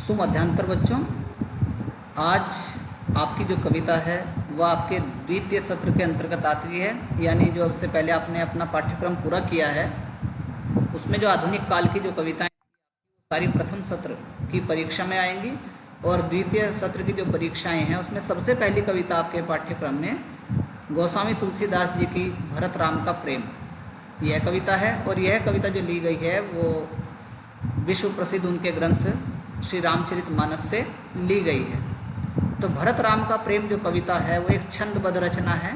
सुमध्यांतर बच्चों, आज आपकी जो कविता है वह आपके द्वितीय सत्र के अंतर्गत आती है। यानी जो अब से पहले आपने अपना पाठ्यक्रम पूरा किया है उसमें जो आधुनिक काल की जो कविताएं सारी प्रथम सत्र की परीक्षा में आएंगी और द्वितीय सत्र की जो परीक्षाएं हैं उसमें सबसे पहली कविता आपके पाठ्यक्रम में गोस्वामी तुलसीदास जी की भरत राम का प्रेम यह कविता है। और यह कविता जो ली गई है वो विश्व प्रसिद्ध उनके ग्रंथ श्री रामचरितमानस से ली गई है। तो भरत राम का प्रेम जो कविता है वो एक छंदबद्ध रचना है,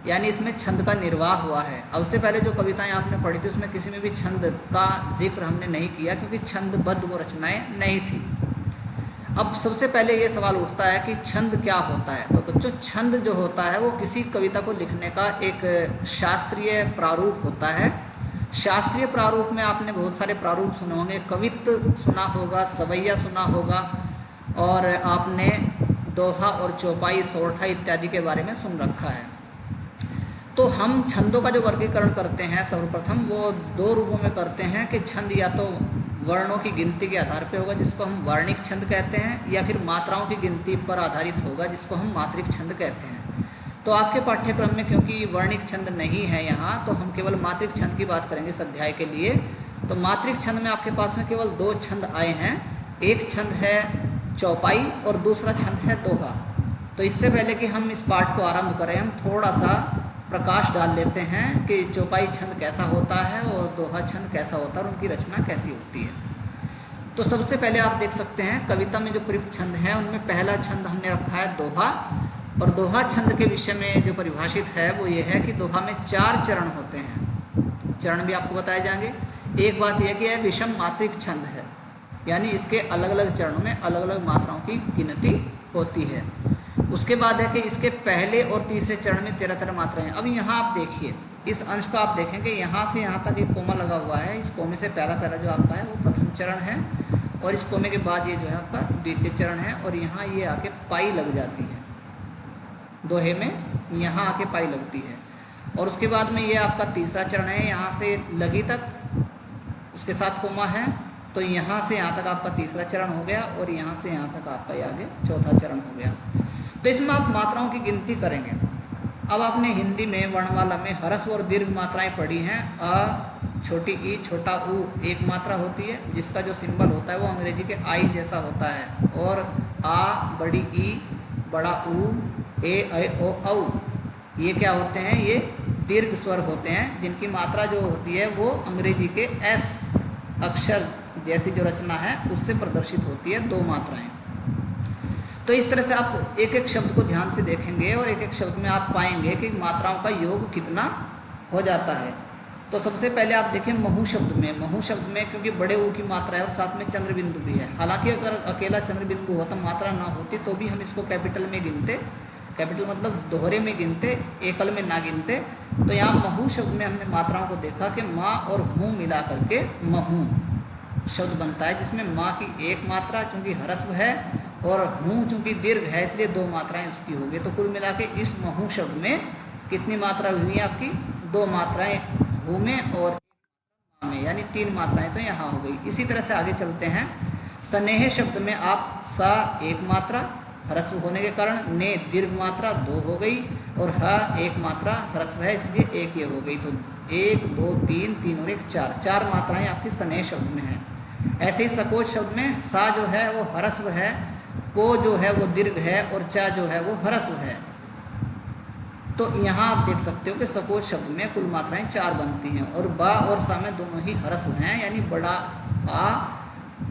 यानी इसमें छंद का निर्वाह हुआ है। अब से पहले जो कविताएं आपने पढ़ी थी उसमें किसी में भी छंद का जिक्र हमने नहीं किया क्योंकि छंदबद्ध वो रचनाएं नहीं थी। अब सबसे पहले ये सवाल उठता है कि छंद क्या होता है। तो बच्चों, छंद जो होता है वो किसी कविता को लिखने का एक शास्त्रीय प्रारूप होता है। शास्त्रीय प्रारूप में आपने बहुत सारे प्रारूप सुने होंगे, कवित्त सुना होगा, सवैया सुना होगा और आपने दोहा और चौपाई, सोरठा इत्यादि के बारे में सुन रखा है। तो हम छंदों का जो वर्गीकरण करते हैं सर्वप्रथम वो दो रूपों में करते हैं कि छंद या तो वर्णों की गिनती के आधार पर होगा जिसको हम वर्णिक छंद कहते हैं, या फिर मात्राओं की गिनती पर आधारित होगा जिसको हम मात्रिक छंद कहते हैं। तो आपके पाठ्यक्रम में क्योंकि वर्णिक छंद नहीं है यहाँ, तो हम केवल मात्रिक छंद की बात करेंगे इस अध्याय के लिए। तो मात्रिक छंद में आपके पास में केवल दो छंद आए हैं, एक छंद है चौपाई और दूसरा छंद है दोहा। तो इससे पहले कि हम इस पाठ को आरंभ करें हम थोड़ा सा प्रकाश डाल लेते हैं कि चौपाई छंद कैसा होता है और दोहा छंद कैसा होता है और उनकी रचना कैसी होती है। तो सबसे पहले आप देख सकते हैं कविता में जो प्रयुक्त छंद हैं उनमें पहला छंद हमने रखा है दोहा। और दोहा छंद के विषय में जो परिभाषित है वो ये है कि दोहा में 4 चरण होते हैं। चरण भी आपको बताए जाएंगे। एक बात यह कि यह विषम मात्रिक छंद है, यानी इसके अलग अलग चरणों में अलग अलग मात्राओं की गिनती होती है। उसके बाद है कि इसके पहले और तीसरे चरण में 13 मात्राएं हैं। अब यहाँ आप देखिए, इस अंश को आप देखेंगे यहाँ से यहाँ तक एक कोमा लगा हुआ है। इस कोमे से पहला जो आपका है वो प्रथम चरण है और इस कोमे के बाद ये जो है आपका द्वितीय चरण है और यहाँ ये आके पाई लग जाती है। दोहे में यहाँ आके पाई लगती है और उसके बाद में ये आपका तीसरा चरण है, यहाँ से लगी तक उसके साथ कोमा है। तो यहाँ से यहाँ तक आपका तीसरा चरण हो गया और यहाँ से यहाँ तक आपका ये आगे चौथा चरण हो गया। तो इसमें आप मात्राओं की गिनती करेंगे। अब आपने हिंदी में वर्णमाला में ह्रस्व और दीर्घ मात्राएं पढ़ी हैं। अ, छोटी ई, छोटा ऊ एक मात्रा होती है जिसका जो सिंबल होता है वो अंग्रेजी के आई जैसा होता है। और आ, बड़ी ई, बड़ा ऊ, ए, ऐ, ओ, औ ये क्या होते हैं? ये दीर्घ स्वर होते हैं जिनकी मात्रा जो होती है वो अंग्रेजी के एस अक्षर जैसी जो रचना है उससे प्रदर्शित होती है, 2 मात्राएं। तो इस तरह से आप एक एक शब्द को ध्यान से देखेंगे और एक एक शब्द में आप पाएंगे कि मात्राओं का योग कितना हो जाता है। तो सबसे पहले आप देखें महू शब्द में। महू शब्द में क्योंकि बड़े ऊ की मात्रा है और साथ में चंद्र बिंदु भी है। हालांकि अगर अकेला चंद्र बिंदु होता, मात्रा ना होती तो भी हम इसको कैपिटल में गिनते, कैपिटल मतलब दोहरे में गिनते, एकल में ना गिनते। तो यहाँ महू शब्द में हमने मात्राओं को देखा कि माँ और हूँ मिला करके महू शब्द बनता है, जिसमें माँ की एक मात्रा चूँकि ह्रस्व है और हूँ चूँकि दीर्घ है इसलिए 2 मात्राएं उसकी होगी। तो कुल मिला के इस महू शब्द में कितनी मात्रा हुई है आपकी? 2 मात्राएं हूँ में और माँ में, यानी 3 मात्राएं तो यहाँ हो गई। इसी तरह से आगे चलते हैं। स्नेह शब्द में आप सा एक मात्रा ह्रस्व होने के कारण, ने दीर्घ मात्रा 2 हो गई और ह एक मात्रा ह्रस्व है इसलिए 1 ये हो गई। तो 1 2 3 3 और 1 4 मात्राएं आपकी स्नेह शब्द में हैं। ऐसे ही सकोच शब्द में सा जो है वो ह्रस्व है, को जो है वो दीर्घ है और चा जो है वो ह्रस्व है। तो यहाँ आप देख सकते हो कि सकोच शब्द में कुल मात्राएं 4 बनती हैं और बा और सा में दोनों ही ह्रस्व हैं, यानी बड़ा आ,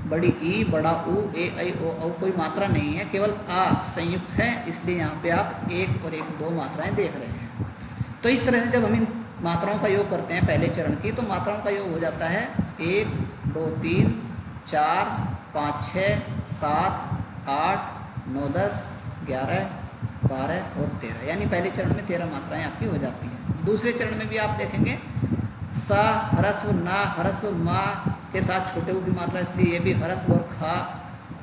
बड़ी ई, बड़ा ऊ, ए, ऐ, ओ, औ कोई मात्रा नहीं है, केवल आ संयुक्त है। इसलिए यहाँ पे आप 1 और 1 2 मात्राएं देख रहे हैं। तो इस तरह से जब हम इन मात्राओं का योग करते हैं पहले चरण की, तो मात्राओं का योग हो जाता है 1 2 3 4 5 6 7 8 9 10 11 12 और 13, यानी पहले चरण में 13 मात्राएं आपकी हो जाती हैं। दूसरे चरण में भी आप देखेंगे सा ह्रस्व, ना ह्रस्व, मा के साथ छोटे ऊ की मात्रा इसलिए ये भी ह्रस्व और खा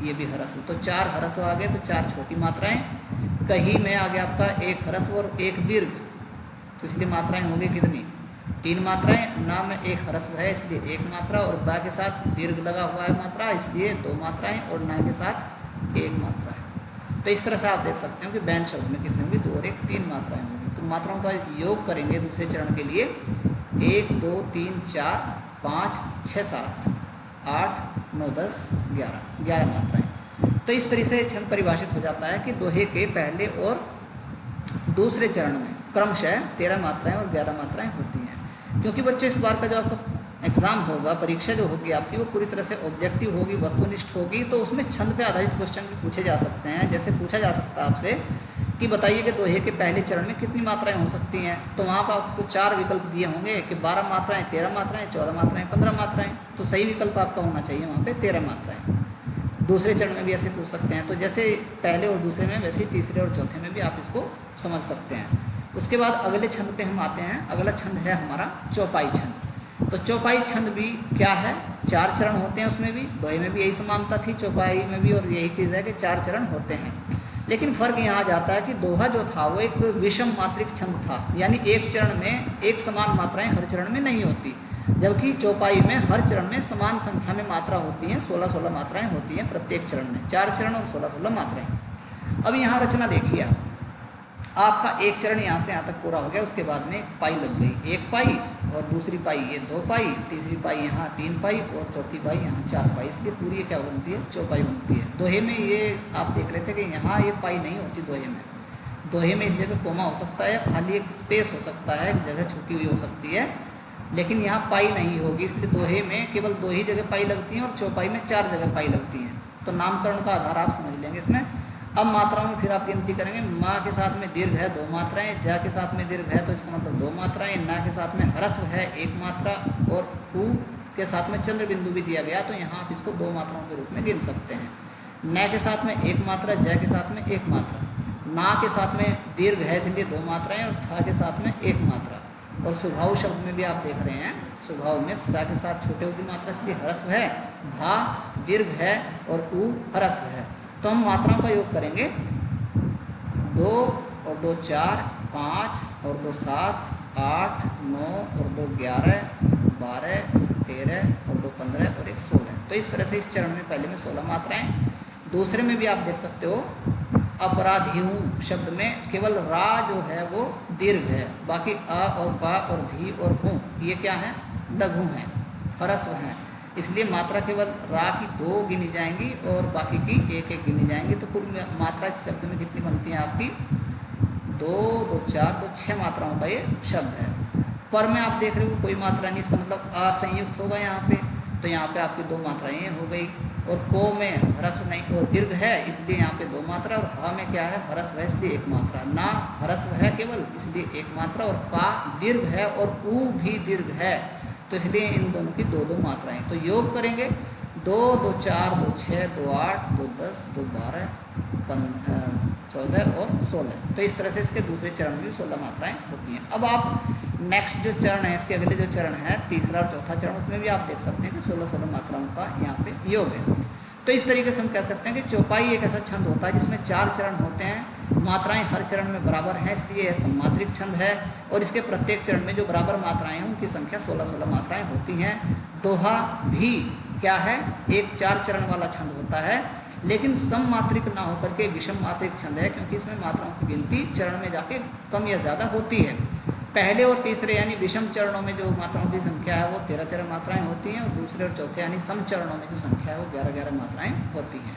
ये भी ह्रस्व। तो 4 ह्रस्व आ गए तो 4 छोटी मात्राएं। कही में आ गया आपका 1 ह्रस्व और 1 दीर्घ, तो इसलिए मात्राएं होंगी कितनी? 3 मात्राएं, ना में एक ह्रस्व है इसलिए 1 मात्रा, और बा के साथ दीर्घ लगा हुआ है मात्रा इसलिए 2 मात्राएं, और ना के साथ 1 मात्रा है। तो इस तरह से आप देख सकते हो कि बैन शब्द में कितने होंगे, 2 और 1 3 मात्राएं होंगी। तो मात्राओं का योग करेंगे दूसरे चरण के लिए 1 2 3 4 5 6 7 8 9 10 11 मात्राएं। तो इस तरह से छंद परिभाषित हो जाता है कि दोहे के पहले और दूसरे चरण में क्रमशः 13 मात्राएं और 11 मात्राएं होती हैं। क्योंकि बच्चों इस बार का जो आपका एग्ज़ाम होगा, परीक्षा जो होगी आपकी, वो पूरी तरह से ऑब्जेक्टिव होगी, वस्तुनिष्ठ होगी। तो उसमें छंद पे आधारित क्वेश्चन भी पूछे जा सकते हैं। जैसे पूछा जा सकता है आपसे कि बताइए कि दोहे के पहले चरण में कितनी मात्राएं हो सकती हैं। तो वहाँ पर आपको 4 विकल्प दिए होंगे कि 12 मात्राएं, 13 मात्राएं, 14 मात्राएं, 15 मात्राएं। तो सही विकल्प आपका होना चाहिए वहाँ पर 13 मात्राएँ। दूसरे चरण में भी ऐसे पूछ सकते हैं। तो जैसे पहले और दूसरे में, वैसे ही तीसरे और चौथे में भी आप इसको समझ सकते हैं। उसके बाद अगले छंद पे हम आते हैं। अगला छंद है हमारा चौपाई छंद। तो चौपाई छंद भी क्या है, 4 चरण होते हैं उसमें भी। दोहे में भी यही समानता थी, चौपाई में भी, और यही चीज़ है कि 4 चरण होते हैं। लेकिन फ़र्क यहाँ आ जाता है कि दोहा जो था वो एक विषम मात्रिक छंद था, यानी एक चरण में एक समान मात्राएं हर चरण में नहीं होती, जबकि चौपाई में हर चरण में समान संख्या में मात्रा होती हैं। 16-16 मात्राएं होती हैं प्रत्येक चरण में, 4 चरण और 16-16 मात्राएं। अब यहाँ रचना देखिए, आपका एक चरण यहाँ से यहाँ तक पूरा हो गया। उसके बाद में एक पाई लग गई, 1 पाई, और दूसरी पाई ये 2 पाई, तीसरी पाई यहाँ 3 पाई, और चौथी पाई यहाँ 4 पाई। इसलिए पूरी क्या बनती है, चौपाई बनती है। दोहे में ये आप देख रहे थे कि यहाँ ये पाई नहीं होती दोहे में। दोहे में इस जगह कोमा हो सकता है, खाली एक स्पेस हो सकता है, एक जगह छुटी हुई हो सकती है, लेकिन यहाँ पाई नहीं होगी। इसलिए दोहे में केवल 2 ही जगह पाई लगती हैं और चौपाई में 4 जगह पाई लगती हैं। तो नामकरण का आधार आप समझ लेंगे इसमें। अब मात्राओं में फिर आप गिनती करेंगे। माँ के साथ में दीर्घ है 2 मात्राएं, जा के साथ में दीर्घ है तो इसका मतलब 2 मात्राएं, ना के साथ में ह्रस्व है 1 मात्रा, और ऊ के साथ में चंद्र बिंदु भी दिया गया, तो यहाँ आप इसको 2 मात्राओं के रूप में गिन सकते हैं। न के साथ में 1 मात्रा, जा के साथ में 1 मात्रा, ना के साथ में दीर्घ है इसलिए 2 मात्राएं, और था के साथ में 1 मात्रा। और स्वभाव शब्द में भी आप देख रहे हैं, स्वभाव में सा के साथ छोटे ऊ की मात्रा इसलिए ह्रस्व है, भा दीर्घ है, और ऊ ह्रस्व है। तो हम मात्राओं का योग करेंगे, 2 और 2 4, 5 और 2 7, 8 9 और 2 11, 12 13 और 2 15 और 1 16। तो इस तरह से इस चरण में पहले में 16 मात्राएं। दूसरे में भी आप देख सकते हो, अपराधियों शब्द में केवल रा जो है वो दीर्घ है, बाकी अ और बा और धी और हूँ ये क्या है, लघु हैं, ह्रस्व हैं। इसलिए मात्रा केवल रा की 2 गिनी जाएंगी और बाकी की 1-1 गिनी जाएंगी। तो कुल मात्रा इस शब्द में कितनी बनती है आपकी, 2 2 4 2 6 मात्राओं का ये शब्द है। पर में आप देख रहे हो कोई मात्रा नहीं, इसका मतलब असंयुक्त होगा यहाँ पे। तो यहाँ पे आपकी 2 मात्राएँ हो गई। और को में ह्रस्व नहीं और दीर्घ है इसलिए यहाँ पे 2 मात्रा, और ह में क्या है, ह्रस्व है इसलिए 1 मात्रा, ना ह्रस्व है केवल इसलिए 1 मात्रा, और का दीर्घ है और ऊ भी दीर्घ है, तो इसलिए इन दोनों की 2-2 मात्राएं। तो योग करेंगे, 2 2 4 2 6 2 8 2 10 2 12 14 और 16। तो इस तरह से इसके दूसरे चरण में भी 16 मात्राएं होती हैं। अब आप नेक्स्ट जो चरण है, इसके अगले जो चरण है, तीसरा और चौथा चरण, उसमें भी आप देख सकते हैं कि 16-16 मात्राओं का यहाँ पे योग है। तो इस तरीके से हम कह सकते हैं कि चौपाई एक ऐसा छंद होता है जिसमें 4 चरण होते हैं, मात्राएं हर चरण में बराबर हैं, इसलिए यह सममात्रिक छंद है। और इसके प्रत्येक चरण में जो बराबर मात्राएं हैं उनकी संख्या 16-16 मात्राएं होती हैं। दोहा भी क्या है, एक 4 चरण वाला छंद होता है, लेकिन सममात्रिक ना होकर के विषम मात्रिक छंद है, क्योंकि इसमें मात्राओं की गिनती चरण में जाके कम या ज़्यादा होती है। पहले और तीसरे यानी विषम चरणों में जो मात्राओं की संख्या है वो 13-13 मात्राएं होती हैं, और दूसरे और चौथे यानी सम चरणों में जो संख्या है वो 11-11 मात्राएं होती हैं।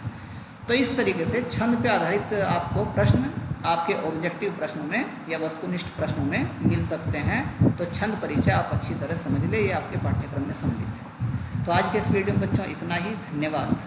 तो इस तरीके से छंद पे आधारित आपको प्रश्न आपके ऑब्जेक्टिव प्रश्नों में या वस्तुनिष्ठ प्रश्नों में मिल सकते हैं। तो छंद परिचय आप अच्छी तरह समझ ले, ये आपके पाठ्यक्रम में सम्मिलित है। तो आज के इस वीडियो में बच्चों इतना ही। धन्यवाद।